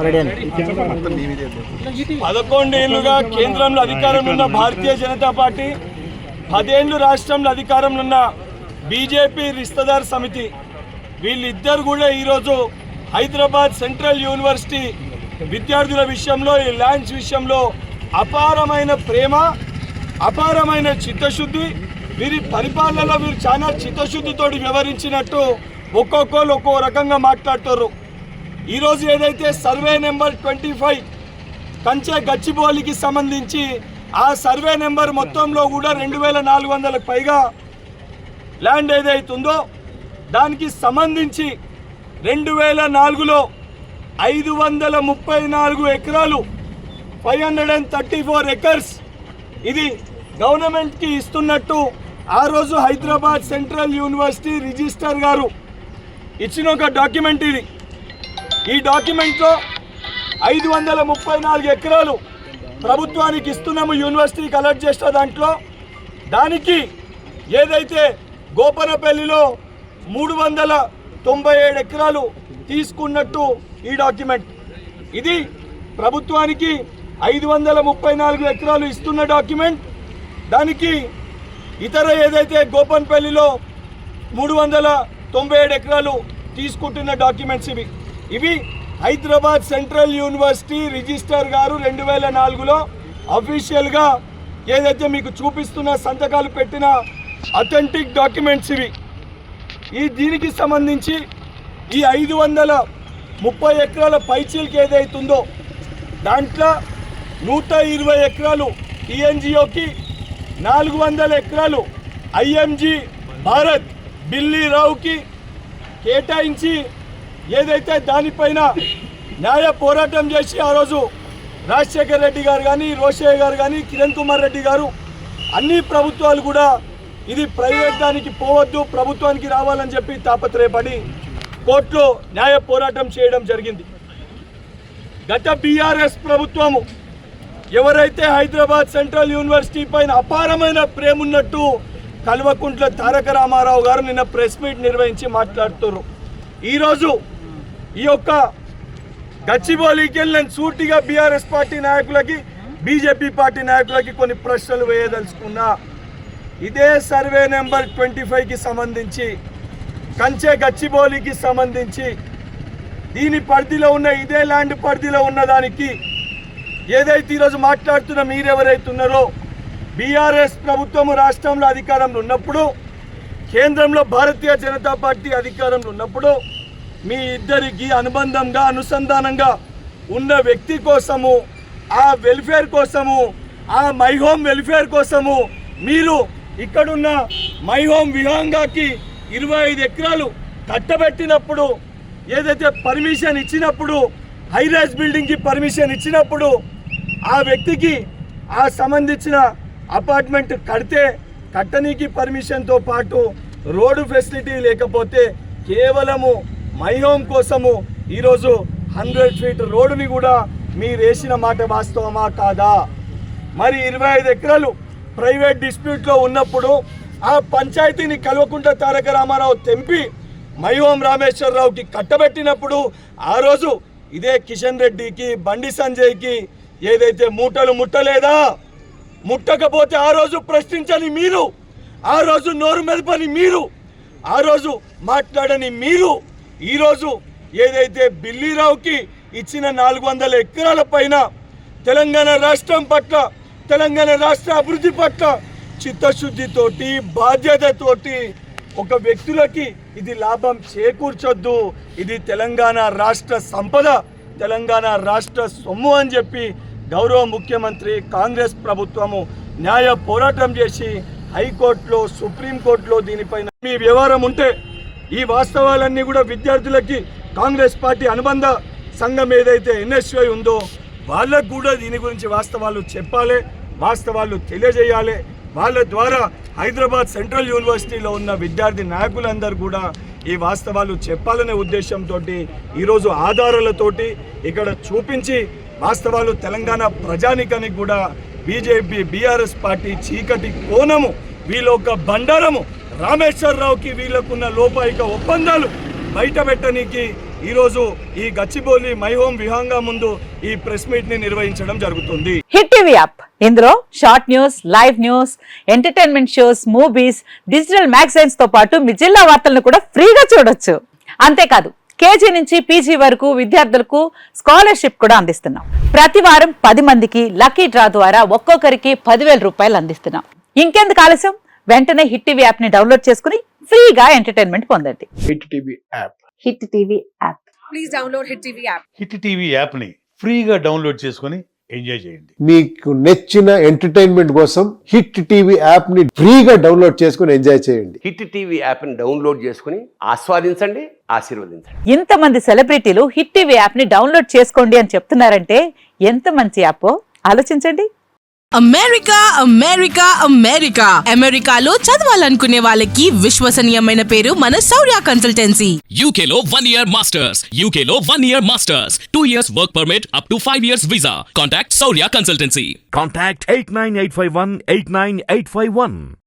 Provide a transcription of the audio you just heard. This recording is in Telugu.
11 ఏళ్లుగా కేంద్రంలో అధికారంలో ఉన్న భారతీయ జనతా పార్టీ, 10 ఏళ్లు రాష్ట్రంలో అధికారంలో ఉన్న బీజేపీ రిస్తదార్ సమితి, వీళ్ళిద్దరు కూడా ఈరోజు హైదరాబాద్ సెంట్రల్ యూనివర్సిటీ విద్యార్థుల విషయంలో, ఈ ల్యాండ్స్ విషయంలో అపారమైన ప్రేమ, అపారమైన చిత్తశుద్ధి, వీరి పరిపాలనలో వీరు చాలా చిత్తశుద్ధితోటి వ్యవహరించినట్టు ఒక్కొక్కరు ఒక్కో రకంగా మాట్లాడుతారు. ఈరోజు ఏదైతే సర్వే నెంబర్ 25 కంచె గచ్చిబౌలికి సంబంధించి ఆ సర్వే నెంబర్ మొత్తంలో కూడా 2400కు పైగా ల్యాండ్ ఏదైతుందో దానికి సంబంధించి 2004లో 534 ఎకరాలు 534 ఎకర్స్ ఇది గవర్నమెంట్కి ఇస్తున్నట్టు ఆ రోజు హైదరాబాద్ సెంట్రల్ యూనివర్సిటీ రిజిస్ట్రార్ గారు ఇచ్చిన ఒక డాక్యుమెంట్ ఇది. ఈ డాక్యుమెంట్లో 534 ఎకరాలు ప్రభుత్వానికి ఇస్తున్నాము, యూనివర్సిటీకి అలర్ట్ చేసిన దాంట్లో దానికి ఏదైతే గోపనపల్లిలో 397 ఎకరాలు తీసుకున్నట్టు ఈ డాక్యుమెంట్. ఇది ప్రభుత్వానికి 534 ఎకరాలు ఇస్తున్న డాక్యుమెంట్, దానికి ఇతర ఏదైతే గోపన్పల్లిలో 397 ఎకరాలు తీసుకుంటున్న డాక్యుమెంట్స్ ఇవి హైదరాబాద్ సెంట్రల్ యూనివర్సిటీ రిజిస్ట్రార్ గారు 2004లో అఫీషియల్గా ఏదైతే మీకు చూపిస్తున్న సంతకాలు పెట్టిన అథెంటిక్ డాక్యుమెంట్స్ దీనికి సంబంధించి ఈ 530 ఎకరాల పైచీలకి ఏదైతుందో దాంట్లో 120 ఎకరాలు టీఎన్జిఓకి, 400 ఎకరాలు ఐఎంజీ భారత్ బిల్లీ రావుకి కేటాయించి ఏదైతే దానిపైన న్యాయ పోరాటం చేసి ఆ రోజు రాజశేఖర్ రెడ్డి గారు కానీ, రోషయ్య గారు కానీ, కిరణ్ కుమార్ రెడ్డి గారు, అన్ని ప్రభుత్వాలు కూడా ఇది ప్రైవేట్ దానికి పోవద్దు, ప్రభుత్వానికి రావాలని చెప్పి తాపత్రయపడి కోర్టులో న్యాయ పోరాటం చేయడం జరిగింది. గత బీఆర్ఎస్ ప్రభుత్వము ఎవరైతే హైదరాబాద్ సెంట్రల్ యూనివర్సిటీ పైన అపారమైన ప్రేమ ఉన్నట్టు కల్వకుంట్ల తారక రామారావు గారు నిన్న ప్రెస్ మీట్ నిర్వహించి మాట్లాడుతున్నారు. ఈరోజు ఈ యొక్క గచ్చిబౌలికి వెళ్ళిన సూటిగా బీఆర్ఎస్ పార్టీ నాయకులకి, బీజేపీ పార్టీ నాయకులకి కొన్ని ప్రశ్నలు వేయదలుచుకున్నా. ఇదే సర్వే నెంబర్ 25కి సంబంధించి, కంచె గచ్చిబౌలికి సంబంధించి దీని పరిధిలో ఉన్న, ఇదే ల్యాండ్ పరిధిలో ఉన్నదానికి ఏదైతే ఈరోజు మాట్లాడుతున్న మీరెవరైతే ఉన్నారో, బీఆర్ఎస్ ప్రభుత్వము రాష్ట్రంలో అధికారంలో ఉన్నప్పుడు, కేంద్రంలో భారతీయ జనతా పార్టీ అధికారంలో ఉన్నప్పుడు మీ ఇద్దరికి అనుబంధంగా, అనుసంధానంగా ఉన్న వ్యక్తి కోసము, ఆ వెల్ఫేర్ కోసము, ఆ మై హోమ్ వెల్ఫేర్ కోసము మీరు ఇక్కడున్న మై హోమ్ విహంగాకి 25 ఎకరాలు కట్టబెట్టినప్పుడు, ఏదైతే పర్మిషన్ ఇచ్చినప్పుడు, హైరైజ్ బిల్డింగ్కి పర్మిషన్ ఇచ్చినప్పుడు ఆ వ్యక్తికి ఆ సంబంధించిన అపార్ట్మెంట్ కట్టనీకి పర్మిషన్తో పాటు రోడ్డు ఫెసిలిటీ లేకపోతే కేవలము మై హోమ్ కోసము ఈరోజు 100 ఫీట్ రోడ్డుని కూడా మీరు వేసిన మాట వాస్తవమా కాదా? మరి 25 ఎకరాలు ప్రైవేట్ డిస్ప్యూట్లో ఉన్నప్పుడు ఆ పంచాయతీని కల్వకుంట్ల తారక రామారావు తెంపి మై హోమ్ రామేశ్వరరావుకి కట్టబెట్టినప్పుడు ఆ రోజు ఇదే కిషన్ రెడ్డికి, బండి సంజయ్కి ఏదైతే మూటలు ముట్టలేదా? ముట్టకపోతే ఆ రోజు ప్రశ్నించని మీరు, ఆ రోజు నోరు మెదపని మీరు, ఆ రోజు మాట్లాడని మీరు, ఈరోజు ఏదైతే బిల్లీరావుకి ఇచ్చిన 400 ఎకరాల పైన తెలంగాణ రాష్ట్రం పట్ల, తెలంగాణ రాష్ట్ర అభివృద్ధి పట్ల చిత్తశుద్ధితోటి, బాధ్యతతోటి ఒక వ్యక్తులకి ఇది లాభం చేకూర్చొద్దు, ఇది తెలంగాణ రాష్ట్ర సంపద, తెలంగాణ రాష్ట్ర సొమ్ము అని చెప్పి గౌరవ ముఖ్యమంత్రి కాంగ్రెస్ ప్రభుత్వము న్యాయ పోరాటం చేసి హైకోర్టులో, సుప్రీంకోర్టులో దీనిపైన మీ వ్యవహారం ఉంటే ఈ వాస్తవాలన్నీ కూడా విద్యార్థులకి కాంగ్రెస్ పార్టీ అనుబంధ సంఘం ఏదైతే ఎన్ఎస్యుఐ ఉందో వాళ్ళకు కూడా దీని గురించి వాస్తవాలు చెప్పాలి, వాస్తవాలు తెలియజేయాలి. వాళ్ళ ద్వారా హైదరాబాద్ సెంట్రల్ యూనివర్సిటీలో ఉన్న విద్యార్థి నాయకులందరూ కూడా ఈ వాస్తవాలు చెప్పాలనే ఉద్దేశంతో ఈరోజు ఆధారాలతోటి ఇక్కడ చూపించి వాస్తవాలు తెలంగాణ ప్రజానికానికి కూడా బీజేపీ, బీఆర్ఎస్ పార్టీ చీకటి కోణము, వీళ్ళొక బండారము, రామేశ్వరరావుకి వీళ్ళకున్న లోపాయిక ఒప్పందాలు బయట పెట్టడానికి ఈరోజు ఈ గచ్చిబౌలి మై హోమ్ విహంగా ముందు ఈ ప్రెస్ మీట్ ని నిర్వహించడం జరుగుతుంది. హిట్ టీవీ యాప్ ఇందులో short news, live news, entertainment shows, movies, digital magazines తో పాటు మీ జిల్లా వార్తలను కూడా ఫ్రీగా చూడొచ్చు. అంతేకాదు కేజీ నుంచి పీజీ వరకు విద్యార్థులకు స్కాలర్షిప్ కూడా అందిస్తున్నాం. ప్రతి వారం 10 మందికి లక్కీ డ్రా ద్వారా ఒక్కొక్కరికి 10,000 రూపాయలు అందిస్తున్నాం. ఇంకెందుకు ఆలస్యం, వెంటనే హిట్ టీవీ యాప్ ని డౌన్లోడ్ చేసుకుని ఫ్రీగా ఎంటర్టైన్మెంట్ పొందండి. Hit TV app. Hit TV app. Please download Hit TV app. Hit TV యాప్ని ఫ్రీగా డౌన్లోడ్ చేసుకొని ఎంజాయ్ చేయండి. మీకు నచ్చిన ఎంటర్టైన్మెంట్ కోసం హిట్ టీవీ యాప్ ని ఫ్రీగా డౌన్లోడ్ చేసుకుని ఎంజాయ్ చేయండి. హిట్ టీవీ యాప్ని డౌన్లోడ్ చేసుకుని ఆస్వాదించండి, ఆశీర్వదించండి. ఇంతమంది సెలబ్రిటీలు హిట్ టీవీ యాప్ ని డౌన్లోడ్ చేసుకోండి అని చెప్తున్నారంటే ఎంత మంచి యాప్ ఆలోచించండి. అమెరికా అమెరికా అమెరికా అమెరికాలో చదవాలనుకునే వాళ్ళకి విశ్వసనీయమైన పేరు మన శౌర్య కన్సల్టెన్సీ. UK లో 1 year masters. UK లో 1 year masters. 2 years work permit up to 5 years visa. Contact Saurya Consultancy. Contact 89851 89851.